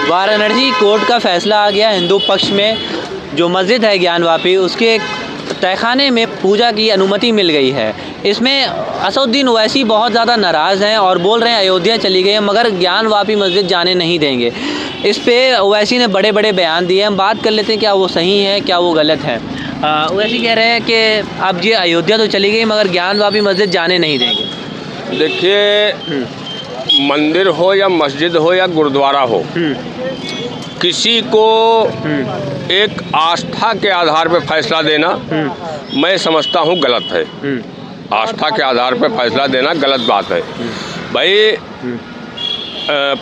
Varanasi court का फैसला आ गया हिंदू पक्ष में। जो मस्जिद है ज्ञानवापी, उसके तहखाने में पूजा की अनुमति मिल गई है। इसमें असदुद्दीन ओवैसी बहुत ज़्यादा नाराज़ हैं और बोल रहे हैं अयोध्या चली गई है मगर ज्ञानवापी मस्जिद जाने नहीं देंगे। इस पे ओवैसी ने बड़े बड़े बयान दिए। हम बात कर लेते हैं क्या वो सही है क्या वो गलत है। ओवैसी कह रहे हैं कि अब ये अयोध्या तो चली गई मगर ज्ञानवापी मस्जिद जाने नहीं देंगे। देखिए, मंदिर हो या मस्जिद हो या गुरुद्वारा हो, किसी को एक आस्था के आधार पर फैसला देना मैं समझता हूँ गलत है। आस्था के आधार पर फैसला देना गलत बात है। भाई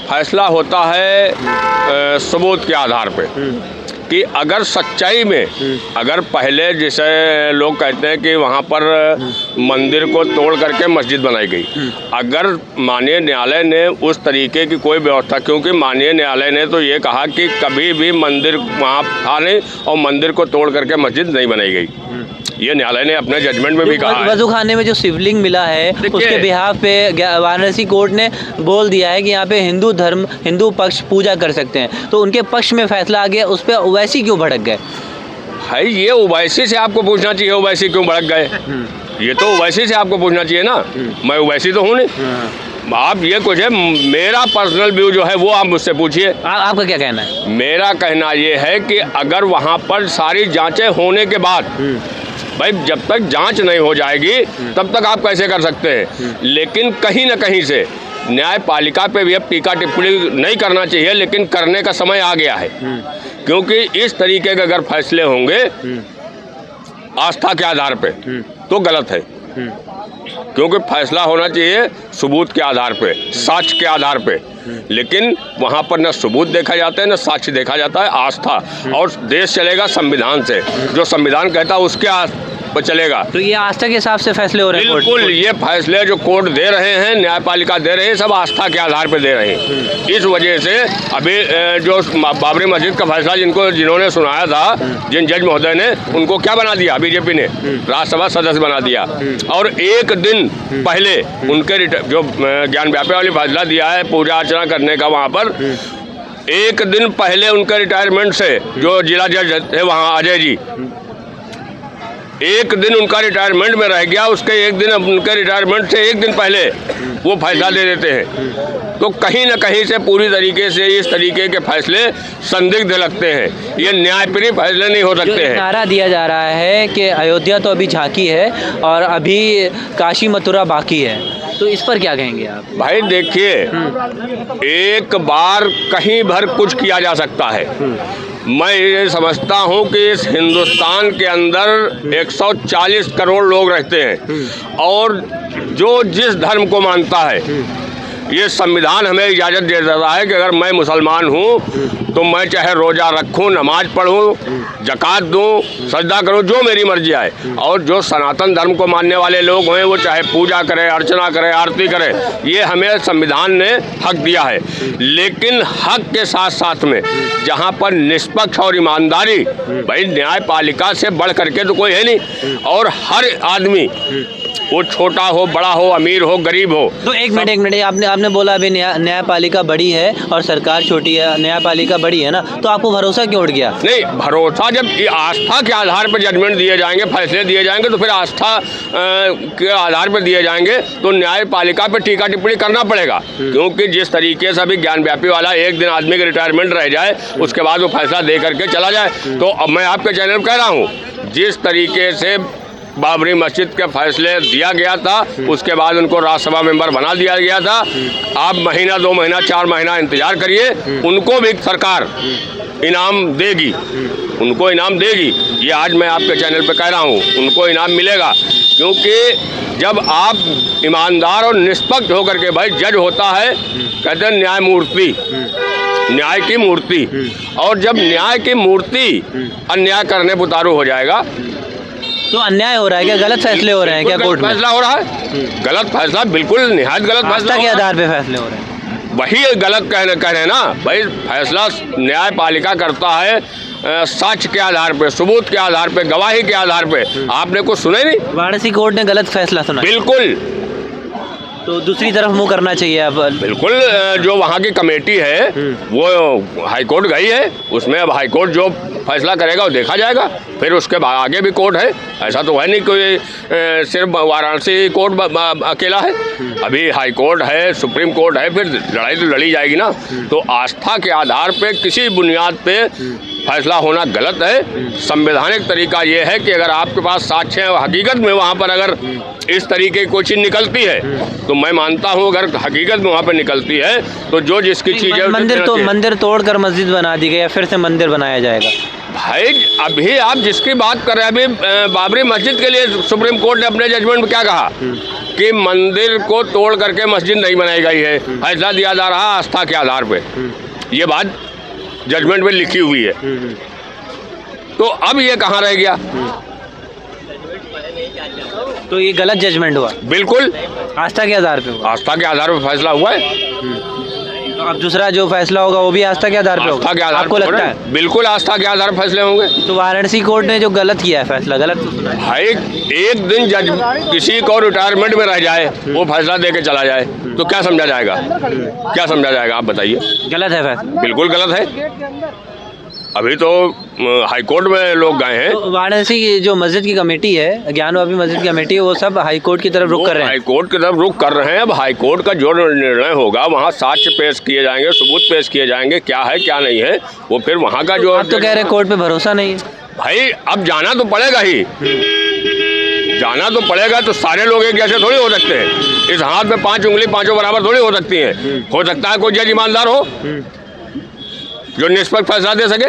फैसला होता है सबूत के आधार पे कि अगर सच्चाई में, अगर पहले जैसे लोग कहते हैं कि वहाँ पर मंदिर को तोड़ करके मस्जिद बनाई गई, अगर माननीय न्यायालय ने उस तरीके की कोई व्यवस्था, क्योंकि माननीय न्यायालय ने तो ये कहा कि कभी भी मंदिर वहाँ था नहीं और मंदिर को तोड़ करके मस्जिद नहीं बनाई गई, ये न्यायालय ने अपने जजमेंट में भी कहा है। वजू खाने में जो शिवलिंग मिला है उसके बिहाफ पे वाराणसी कोर्ट ने बोल दिया है कि यहाँ पे हिंदू पक्ष पूजा कर सकते हैं, तो उनके पक्ष में फैसला आ गया। उस पर ओवैसी क्यों भड़क गए? भाई ये ओवैसी से आपको पूछना चाहिए, ओवैसी क्यों भड़क गए? ये तो ओवैसी से आपको पूछना चाहिए ना, मैं ओवैसी तो हूँ नहीं। आप ये कुछ है, मेरा पर्सनल व्यू जो है वो आप मुझसे पूछिए। आपका क्या कहना है? मेरा कहना ये है कि अगर वहाँ पर सारी जांचें होने के बाद, भाई जब तक जांच नहीं हो जाएगी तब तक आप कैसे कर सकते हैं। लेकिन कहीं ना कहीं से न्यायपालिका पे भी अब टीका टिप्पणी नहीं करना चाहिए, लेकिन करने का समय आ गया है। क्योंकि इस तरीके के अगर फैसले होंगे आस्था के आधार पे तो गलत है। क्योंकि फैसला होना चाहिए सबूत के आधार पे, साक्ष्य के आधार पे, लेकिन वहाँ पर न सबूत देखा जाता है न साक्ष्य देखा जाता है। आस्था, और देश चलेगा संविधान से, जो संविधान कहता है उसके पर चलेगा। तो ये आस्था के हिसाब से फैसले हो रहे हैं? बिल्कुल, ये फैसले जो कोर्ट दे रहे हैं, न्यायपालिका दे रहे हैं, सब आस्था के आधार पर दे रहे हैं। इस वजह से अभी जो बाबरी मस्जिद का फैसला जिन्होंने सुनाया था, जिन जज महोदय ने, उनको क्या बना दिया बीजेपी ने? राज्यसभा सदस्य बना दिया। और एक दिन पहले उनके जो ज्ञानवापी वाली फैसला दिया है पूजा अर्चना करने का, वहाँ पर एक दिन पहले उनके रिटायरमेंट से जो जिला जज थे वहाँ, अजय जी, एक दिन उनका रिटायरमेंट में रह गया, उसके एक दिन उनके रिटायरमेंट से एक दिन पहले वो फैसला दे देते हैं। तो कहीं ना कहीं से पूरी तरीके से इस तरीके के फैसले संदिग्ध लगते हैं। ये न्यायप्रिय फैसले नहीं हो सकते हैं। नारा दिया जा रहा है कि अयोध्या तो अभी झांकी है और अभी काशी मथुरा बाकी है, तो इस पर क्या कहेंगे आप? भाई देखिए, एक बार कहीं भर कुछ किया जा सकता है। मैं ये समझता हूँ कि इस हिंदुस्तान के अंदर 140 करोड़ लोग रहते हैं और जो जिस धर्म को मानता है, ये संविधान हमें इजाज़त दे देता है कि अगर मैं मुसलमान हूँ तो मैं चाहे रोज़ा रखूँ, नमाज पढ़ूँ, ज़कात दूँ, सजदा करूँ, जो मेरी मर्जी आए। और जो सनातन धर्म को मानने वाले लोग हैं वो चाहे पूजा करें, अर्चना करें, आरती करें, ये हमें संविधान ने हक दिया है। लेकिन हक के साथ साथ में जहाँ पर निष्पक्ष और ईमानदारी, भाई न्यायपालिका से बढ़ करके तो कोई है नहीं, और हर आदमी, वो छोटा हो, बड़ा हो, अमीर हो, गरीब हो। तो एक मिनट आपने बोला अभी न्यायपालिका बड़ी है और सरकार छोटी है, न्यायपालिका बड़ी है ना, तो आपको भरोसा क्यों उठ गया? नहीं, भरोसा जब आस्था के आधार पर जजमेंट दिए जाएंगे, फैसले दिए जाएंगे, तो फिर आस्था के आधार पर दिए जाएंगे तो न्यायपालिका पर टीका टिप्पणी करना पड़ेगा। क्योंकि जिस तरीके से अभी ज्ञानवापी वाला एक दिन आदमी का रिटायरमेंट रह जाए, उसके बाद वो फैसला दे करके चला जाए, तो अब मैं आपके चैनल पर कह रहा हूँ, जिस तरीके से बाबरी मस्जिद के फैसले दिया गया था, उसके बाद उनको राज्यसभा मेंबर बना दिया गया था। आप महीना, 2 महीना, 4 महीना इंतजार करिए, उनको भी सरकार इनाम देगी, उनको इनाम देगी। ये आज मैं आपके चैनल पे कह रहा हूँ, उनको इनाम मिलेगा। क्योंकि जब आप ईमानदार और निष्पक्ष होकर के, भाई जज होता है, कहते हैं न्यायमूर्ति, न्याय की मूर्ति, और जब न्याय की मूर्ति अन्याय करने पर उतारू हो जाएगा तो अन्याय हो रहा है क्या? गलत फैसले हो रहे हैं क्या कोर्ट में? फैसला हो रहा है, गलत फैसला, बिल्कुल निहायत गलत फैसला के आधार पे फैसले हो रहे हैं। वही गलत कह रहे हैं ना भाई। फैसला न्यायपालिका करता है साक्ष्य के आधार पे, सबूत के आधार पे, गवाही के आधार पे। आपने कुछ सुना ही नहीं? वाराणसी कोर्ट ने गलत फैसला सुना? बिल्कुल, तो दूसरी तरफ मुँह करना चाहिए अब। बिल्कुल, जो वहाँ की कमेटी है वो हाईकोर्ट गई है, उसमें अब हाईकोर्ट जो फैसला करेगा वो देखा जाएगा, फिर उसके आगे भी कोर्ट है। ऐसा तो है नहीं कोई सिर्फ वाराणसी कोर्ट अकेला है, अभी हाई कोर्ट है, सुप्रीम कोर्ट है, फिर लड़ाई तो लड़ी जाएगी ना। तो आस्था के आधार पे किसी बुनियाद पे फैसला होना गलत है। संवैधानिक तरीका ये है कि अगर आपके पास साक्ष्य है, हकीकत में वहाँ पर अगर इस तरीके की कोई चीज़ निकलती है तो मैं मानता हूँ अगर हकीकत में वहाँ पर निकलती है तो जो जिसकी चीज़ है मंदिर तोड़कर मस्जिद बना दी गई, फिर से मंदिर बनाया जाएगा। भाई अभी आप जिसकी बात कर रहे हैं, अभी बाबरी मस्जिद के लिए सुप्रीम कोर्ट ने अपने जजमेंट में क्या कहा कि मंदिर को तोड़ करके मस्जिद नहीं बनाई गई है, फैसला दिया जा रहा आस्था के आधार पे। ये बात जजमेंट में लिखी हुई है। तो अब ये कहाँ रह गया? तो ये गलत जजमेंट हुआ। बिल्कुल आस्था के आधार पे हुआ। आस्था के आधार पे फैसला हुआ है। तो अब दूसरा जो फैसला होगा वो भी आस्था के आधार पे होगा। आस्था के आधार आपको लगता है? बिल्कुल आस्था के आधार पर फैसले होंगे। तो वाराणसी कोर्ट ने जो गलत किया है फैसला, गलत तो सुना है। भाई एक दिन जज किसी को रिटायरमेंट में रह जाए, वो फैसला दे के चला जाए तो क्या समझा जाएगा? क्या समझा जाएगा आप बताइए? गलत है फैसला। बिल्कुल गलत है। अभी तो हाई कोर्ट में लोग गए हैं। तो वाराणसी की जो मस्जिद की कमेटी है, ज्ञानवापी मस्जिद की कमेटी है, वो सब हाई कोर्ट की तरफ रुख कर रहे हैं। हाई कोर्ट की तरफ रुख कर रहे हैं। अब हाई कोर्ट का जो निर्णय होगा वहाँ साक्ष्य पेश किए जाएंगे, सबूत पेश किए जाएंगे, क्या है क्या नहीं है, वो फिर वहाँ का जो। आप तो कह रहे हैं कोर्ट पे भरोसा नहीं है। भाई अब जाना तो पड़ेगा ही, जाना तो पड़ेगा। तो सारे लोग एक जैसे थोड़ी हो सकते हैं। इस हाथ में 5 उंगली पांचों बराबर थोड़ी हो सकती हैं। हो सकता है कोई जज ईमानदार हो जो निष्पक्ष फैसला दे सके,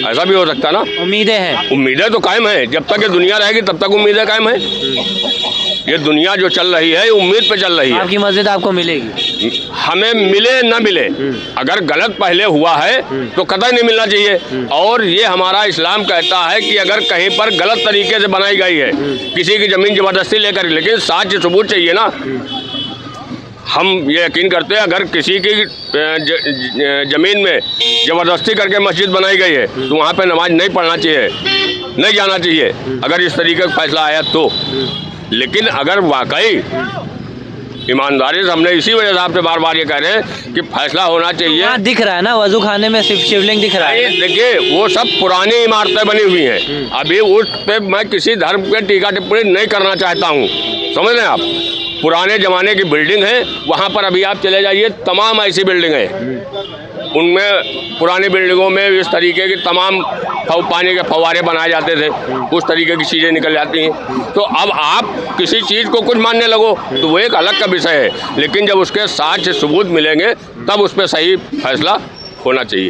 ऐसा भी हो सकता है ना। उम्मीदें हैं। उम्मीदें तो कायम है, जब तक ये दुनिया रहेगी तब तक उम्मीदें कायम है। ये दुनिया जो चल रही है उम्मीद पे चल रही है। आपकी मस्जिद आपको मिलेगी, हमें मिले न मिले, अगर गलत पहले हुआ है तो कतई नहीं मिलना चाहिए। और ये हमारा इस्लाम कहता है कि अगर कहीं पर गलत तरीके से बनाई गई है, किसी की ज़मीन ज़बरदस्ती लेकर, लेकिन साक्ष्य सबूत चाहिए ना। हम ये यकीन करते हैं अगर किसी की ज़मीन में ज़बरदस्ती करके मस्जिद बनाई गई है तो वहाँ पे नमाज नहीं पढ़ना चाहिए, नहीं जाना चाहिए, अगर इस तरीके का फैसला आया तो। लेकिन अगर वाकई ईमानदारी से, हमने इसी वजह से आपसे बार बार ये कह रहे हैं कि फैसला होना चाहिए। हाँ, दिख रहा है ना वजू खाने में शिवलिंग दिख रहा है। देखिए वो सब पुरानी इमारतें बनी हुई हैं, अभी उस पे मैं किसी धर्म पे टीका टिप्पणी नहीं करना चाहता हूँ, समझ रहे हैं आप। पुराने ज़माने की बिल्डिंग है, वहाँ पर अभी आप चले जाइए, तमाम ऐसी बिल्डिंग है, उनमें पुरानी बिल्डिंगों में इस तरीके की तमाम पानी के फव्वारे बनाए जाते थे, उस तरीके की चीज़ें निकल जाती हैं। तो अब आप किसी चीज़ को कुछ मानने लगो तो वो एक अलग का विषय है, लेकिन जब उसके साक्ष्य सबूत मिलेंगे तब उस पर सही फैसला होना चाहिए।